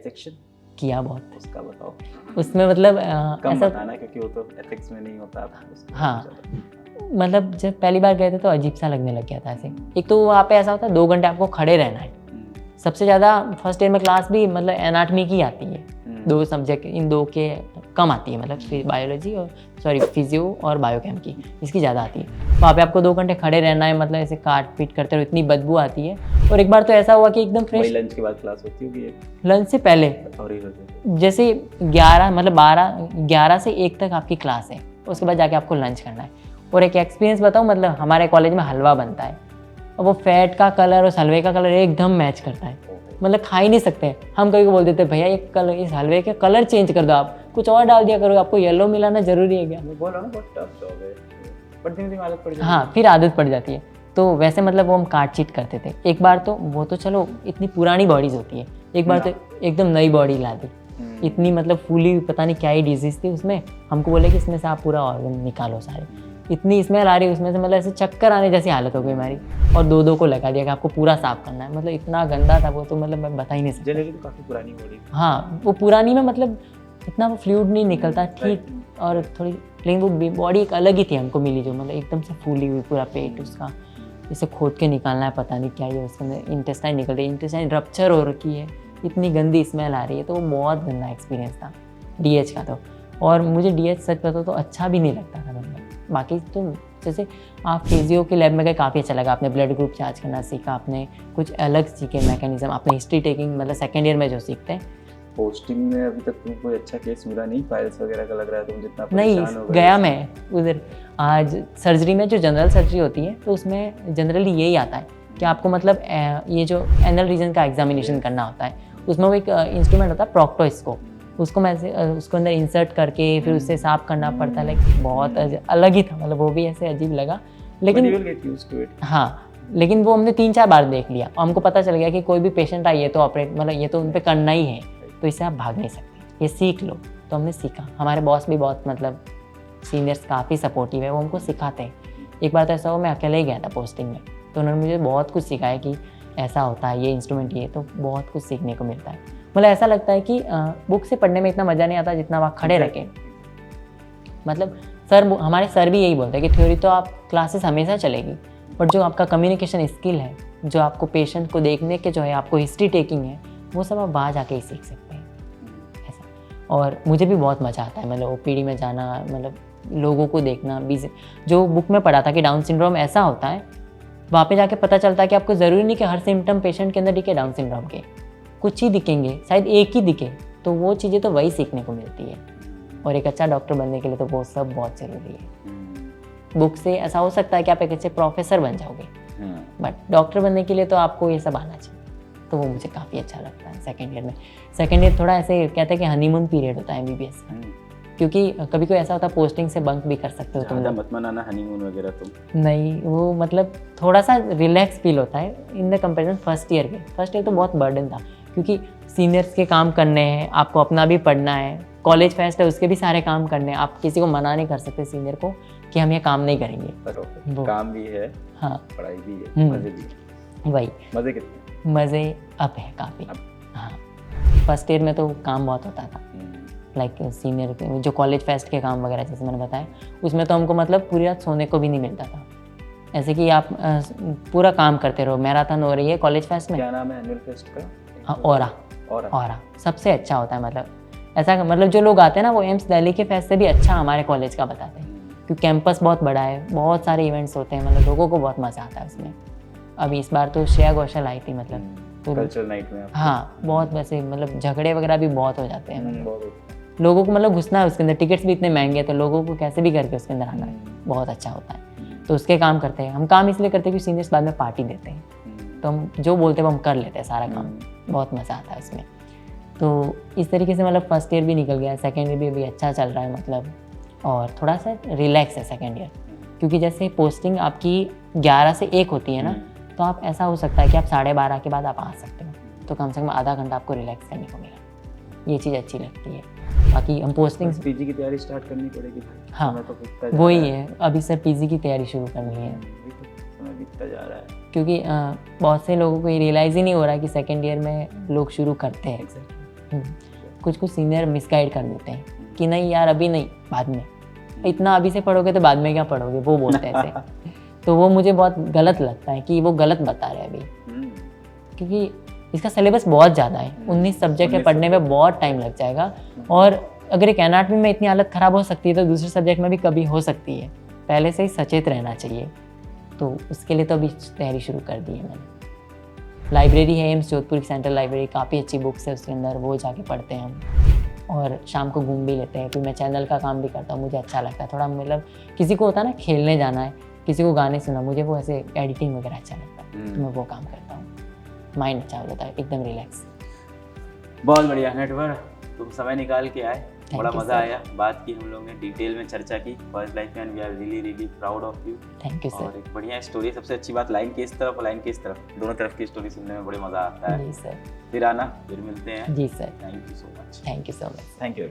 Dissection किया बहुत। उसका बताओ। उसमें मतलब कम ऐसा बताना क्योंकि वो तो एथिक्स में नहीं होता था उसमें। हाँ, मतलब जब पहली बार गए थे तो अजीब सा लगने लग गया था ऐसे। एक तो वहाँ पे ऐसा होता है 2 घंटे आपको खड़े रहना है। सबसे ज़्यादा फर्स्ट ईयर में क्लास भी मतलब एनाटमी की आती है, 2 सब्जेक्ट, इन 2 के कम आती है, मतलब बायोलॉजी और फिजियो और बायोकेम की, इसकी ज़्यादा आती है। वहाँ पे आपको 2 घंटे खड़े रहना है, मतलब ऐसे काट पीट करते रहो, इतनी बदबू आती है। और एक बार तो ऐसा हुआ कि एकदम वही फ्रेश, लंच के बाद क्लास होती होगी ये लंच से पहले और ही होती जैसे 11 मतलब 11 से 1 तक आपकी क्लास है, उसके बाद जाके आपको लंच करना है। और एक एक्सपीरियंस बताऊँ, मतलब हमारे कॉलेज में हलवा बनता है और वो फैट का कलर और हलवे का कलर एकदम मैच करता है, मतलब खा ही नहीं सकते। हम कभी को बोल देते भैया एक कलर, इस हलवे के कलर चेंज कर दो, आप कुछ और डाल दिया करो, आपको येलो मिलाना जरूरी है क्या? बोलो ना, बहुत टफ जॉब है, पर धीमे-धीमे आदत पड़ जाती है। हाँ, फिर आदत पड़ जाती है। तो वैसे मतलब वो हम काट चीट करते थे। एक बार तो वो तो चलो इतनी पुरानी बॉडीज होती है, एक बार तो एकदम नई बॉडी ला दी, इतनी मतलब फूली हुई, पता नहीं क्या ही डिजीज़ थी उसमें। हमको बोले कि इसमें से आप पूरा ऑर्गन निकालो सारे, इतनी स्मेल आ रही है उसमें से, मतलब ऐसे चक्कर आने जैसी हालत हो गई हमारी। और 2-2 को लगा दिया कि आपको पूरा साफ करना है, मतलब इतना गंदा था वो, तो मतलब मैं बता ही नहीं सकता। जनरली तो काफ़ी पुरानी बॉडी। हाँ, वो पुरानी में मतलब इतना वो फ्लूइड नहीं निकलता, ठीक, और थोड़ी, लेकिन वो बॉडी एक अलग ही थी हमको मिली, जो मतलब एकदम से फूली हुई, पूरा पेट उसका इसे खोद के निकालना है, पता नहीं क्या ही है उसके अंदर, इंटेस्टाइन निकल रही है, इंटेस्टाइन रप्चर हो रखी है, इतनी गंदी स्मेल आ रही है। तो वो बहुत गंदा एक्सपीरियंस था डीएच का तो। और मुझे डीएच सच बताओ तो अच्छा भी नहीं लगता था, मतलब बाकी तो जैसे आप फिजियो के लैब में गए, काफ़ी अच्छा लगा, आपने ब्लड ग्रुप चार्ज करना सीखा, आपने कुछ अलग सीखे मैकेनिज्म, आपने हिस्ट्री टेकिंग, मतलब सेकेंड ईयर में जो सीखते हैं। पोस्टिंग में अभी तक तुमको कोई अच्छा केस मिला नहीं फाइल्स वगैरह का? लग रहा है तुम जितना नहीं, परेशान हो गए। गया मैं उधर आज सर्जरी में, जो जनरल सर्जरी होती है तो उसमें जनरली यही आता है कि आपको मतलब ये जो एनल रीजन का एग्जामिनेशन करना होता है, उसमें वो एक इंस्ट्रूमेंट होता है प्रोक्टोस्कोप, उसको मैं उसको अंदर इंसर्ट करके फिर उससे साफ करना पड़ता है। लाइक बहुत अलग ही था, मतलब वो भी ऐसे अजीब लगा, लेकिन हाँ, लेकिन वो हमने 3-4 बार देख लिया और हमको पता चल गया कि कोई भी पेशेंट आए, ये तो ऑपरेट, मतलब ये तो उन पर करना ही है, तो इससे आप भाग नहीं सकते, ये सीख लो। तो हमने सीखा, हमारे बॉस भी बहुत मतलब सीनियर्स काफ़ी सपोर्टिव है, वो हमको सिखाते हैं। एक बार तो ऐसा हो, मैं अकेले ही गया था पोस्टिंग में, तो उन्होंने मुझे बहुत कुछ सिखाया कि ऐसा होता है, ये इंस्ट्रूमेंट, ये तो बहुत कुछ सीखने को मिलता है। मतलब ऐसा लगता है कि बुक से पढ़ने में इतना मज़ा नहीं आता जितना वहाँ खड़े रह के। मतलब हमारे सर भी यही बोलते हैं कि थ्योरी तो आप क्लासेस हमेशा चलेगी, बट जो आपका कम्युनिकेशन स्किल है, जो आपको पेशेंट को देखने के जो है, आपको हिस्ट्री टेकिंग है, वो सब आप बाहर जाके ही सीख सकते हैं ऐसा। और मुझे भी बहुत मज़ा आता है, मतलब ओपीडी में जाना, मतलब लोगों को देखना। जो बुक में पढ़ा था कि डाउन सिंड्रोम ऐसा होता है, वहाँ पे जाके पता चलता है कि आपको ज़रूरी नहीं कि हर सिम्टम पेशेंट के अंदर दिखे डाउन सिंड्रोम के, कुछ ही दिखेंगे, शायद एक ही दिखे, तो वो चीज़ें तो वही सीखने को मिलती है। और एक अच्छा डॉक्टर बनने के लिए तो वो सब बहुत ज़रूरी है। बुक से ऐसा हो सकता है कि आप एक अच्छे प्रोफेसर बन जाओगे, बट डॉक्टर बनने के लिए तो आपको ये सब आना चाहिए। तो वो मुझे काफ़ी अच्छा लगता है सेकेंड ईयर में। सेकेंड ईयर थोड़ा ऐसे कहते हैं कि हनीमून पीरियड होता है एमबीबीएस का, क्योंकि कभी कोई ऐसा होता है पोस्टिंग से बंक भी कर सकते हो तुम लोग। मत मनाना हनीमून वगैरह तुम। नहीं, वो मतलब थोड़ा सा रिलैक्स फील होता है in the comparison first year के। फर्स्ट ईयर तो बहुत बर्डन था, क्योंकि सीनियर्स के काम करने हैं, आपको अपना भी पढ़ना है, कॉलेज फेस्ट है उसके भी सारे काम करने हैं, आप किसी को मना नहीं कर सकते सीनियर को कि हम ये काम नहीं करेंगे। काम भी है, हाँ, पढ़ाई भी है, मजे भी है। वही मजे कितने? मज़े अब है काफ़ी। हाँ, फर्स्ट ईयर में तो काम बहुत होता था, लाइक सीनियर जो कॉलेज फेस्ट के काम वगैरह जैसे मैंने बताया, उसमें तो हमको मतलब पूरी रात सोने को भी नहीं मिलता था। ऐसे कि आप पूरा काम करते रहो। मैराथन हो रही है कॉलेज फेस्ट में, क्या नाम है एनुअल फेस्ट का? हाँ, ऑरा सबसे अच्छा होता है। मतलब ऐसा, मतलब जो लोग आते हैं ना, वो एम्स दिल्ली के फेस्ट से भी अच्छा हमारे कॉलेज का बताते हैं, क्योंकि कैंपस बहुत बड़ा है, बहुत सारे इवेंट्स होते हैं, मतलब लोगों को बहुत मज़ा आता है उसमें। अभी इस बार तो श्रेया घोषाल आई थी, मतलब तो कल्चरल नाइट में हाँ, बहुत वैसे मतलब झगड़े वगैरह भी बहुत हो जाते हैं, लोगों को मतलब घुसना है उसके अंदर, टिकट्स भी इतने महंगे हैं, तो लोगों को कैसे भी करके उसके अंदर आना है, बहुत अच्छा होता है। तो उसके काम करते हैं हम, काम इसलिए करते हैं कि सीनियर्स बाद में पार्टी देते हैं, तो हम जो बोलते हैं वो हम कर लेते हैं सारा काम, बहुत मज़ा आता है उसमें। तो इस तरीके से मतलब फर्स्ट ईयर भी निकल गया, सेकेंड ईयर भी अभी अच्छा चल रहा है मतलब, और थोड़ा सा रिलैक्स है सेकेंड ईयर, क्योंकि जैसे पोस्टिंग आपकी 11 से 1 होती है ना, तो आप ऐसा हो सकता है कि आप 12:30 के बाद आप आ सकते हो, तो कम से कम आधा घंटा आपको रिलैक्स करने को मिला, ये चीज़ अच्छी लगती है। बाकी हम पोस्टिंग पीजी की तैयारी स्टार्ट करनी पड़ेगी। हाँ, तो वही है, अभी सर पीजी की तैयारी शुरू करनी है, बीतता जा रहा है, क्योंकि बहुत से लोगों को ये रियलाइज़ ही नहीं हो रहा है कि सेकेंड ईयर में लोग शुरू करते हैं। कुछ कुछ सीनियर मिसगाइड कर देते हैं कि नहीं यार अभी नहीं, बाद में, इतना अभी से पढ़ोगे तो बाद में क्या पढ़ोगे, वो बोलते हैं ऐसे। तो वो मुझे बहुत गलत लगता है कि वो गलत बता रहे हैं अभी, क्योंकि इसका सिलेबस बहुत ज़्यादा है, 19 सब्जेक्ट है, पढ़ने में बहुत टाइम लग जाएगा। और अगर एक एनाटॉमी में इतनी हालत ख़राब हो सकती है तो दूसरे सब्जेक्ट में भी कभी हो सकती है। पहले से ही सचेत रहना चाहिए। तो उसके लिए तो अभी तैयारी शुरू कर दी है मैंने। लाइब्रेरी है एम्स जोधपुर की, सेंट्रल लाइब्रेरी, काफ़ी अच्छी बुक्स है उसके अंदर, वो जाके पढ़ते हैं हम। और शाम को घूम भी लेते हैं। फिर मैं चैनल का काम भी करता हूँ, मुझे अच्छा लगता है थोड़ा, मतलब किसी को होता है ना खेलने जाना है, किसी को गाने सुना, मुझे वो ऐसे एडिटिंग वगैरह अच्छा लगता है, तो मैं वो काम करता हूँ। माइंड अच्छा हो जाता है, एकदम रिलैक्स। बहुत बढ़िया नटवर, तुम समय निकाल के आए, बड़ा you, मज़ा sir. आया, बात की हम लोग ने, डिटेल में चर्चा की फर्स्ट लाइफ में, and we are really proud of you. Thank you और सर। एक बढ़िया स्टोरी, सबसे अच्छी बात लाइन के इस तरफ लाइन के इस तरफ, दोनों तरफ की स्टोरी सुनने में बड़े मज़ा आता है। जी सर। फिर आना, फिर मिलते हैं। जी sir, thank you so much. Thank you so much. Thank you.